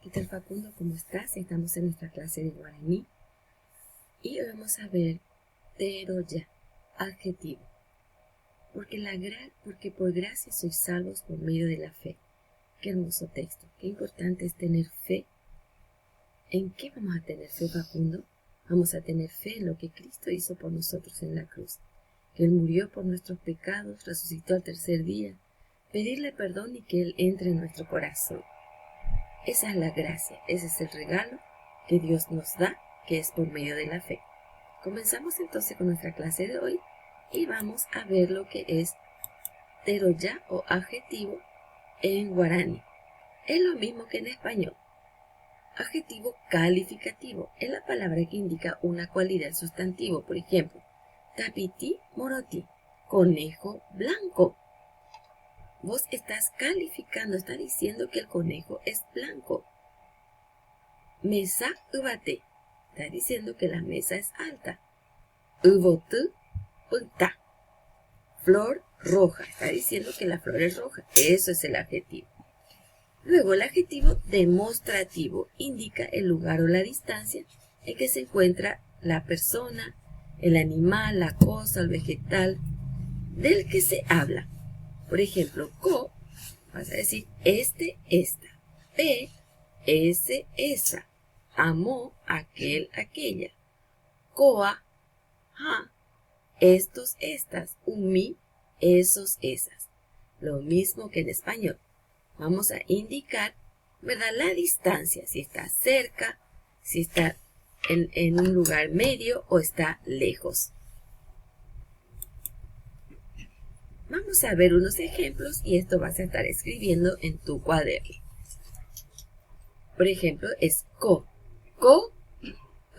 ¿Qué tal, Facundo? ¿Cómo estás? Estamos en nuestra clase de guaraní y hoy vamos a ver teroya, adjetivo. Porque por gracia sois salvos por medio de la fe. Qué hermoso texto. Qué importante es tener fe. ¿En qué vamos a tener fe, Facundo? Vamos a tener fe en lo que Cristo hizo por nosotros en la cruz. Que Él murió por nuestros pecados, resucitó al tercer día. Pedirle perdón y que Él entre en nuestro corazón. Esa es la gracia, ese es el regalo que Dios nos da, que es por medio de la fe. Comenzamos entonces con nuestra clase de hoy y vamos a ver lo que es teroya o adjetivo en guaraní. Es lo mismo que en español. Adjetivo calificativo es la palabra que indica una cualidad sustantivo. Por ejemplo, tapiti moroti, conejo blanco. Vos estás calificando, está diciendo que el conejo es blanco. Mesa ubate, está diciendo que la mesa es alta. Ubotu punta, flor roja, está diciendo que la flor es roja. Eso es el adjetivo. Luego el adjetivo demostrativo indica el lugar o la distancia en que se encuentra la persona, el animal, la cosa, el vegetal del que se habla. Por ejemplo, co, vas a decir este, esta. Pe, ese, esa. Amo, aquel, aquella. Coa, ja, estos, estas. Umi, esos, esas. Lo mismo que en español. Vamos a indicar, ¿verdad?, la distancia, si está cerca, si está en un lugar medio o está lejos. Vamos a ver unos ejemplos y esto vas a estar escribiendo en tu cuaderno. Por ejemplo, es ko. Ko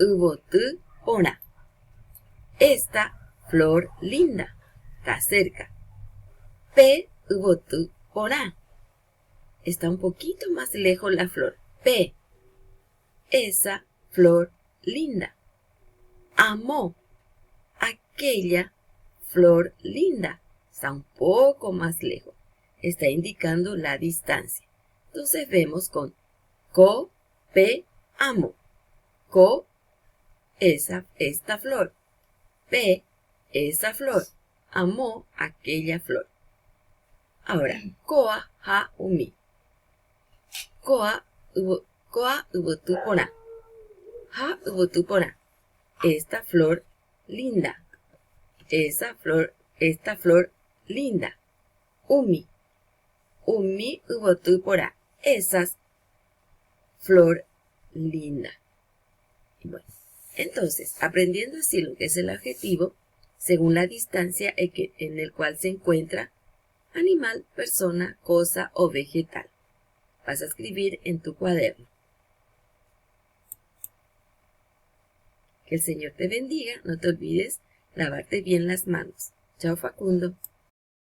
ubotu pona. Esta flor linda. Está cerca. Pe ubotu pona. Está un poquito más lejos la flor. Pe. Esa flor linda. Amo. Aquella flor linda. Está un poco más lejos. Está indicando la distancia. Entonces vemos con ko, pe, amo. Ko, esta flor. Pe, esa flor. Amo, aquella flor. Ahora, koa, ha, umi. Koa ubotu pona. Ha ubotu pona. Esta flor linda. Esta flor linda. Umi ubotu pora. Esas flor linda. Y bueno, entonces, aprendiendo así lo que es el adjetivo, según la distancia en el cual se encuentra animal, persona, cosa o vegetal. Vas a escribir en tu cuaderno. Que el Señor te bendiga. No te olvides lavarte bien las manos. Chao, Facundo.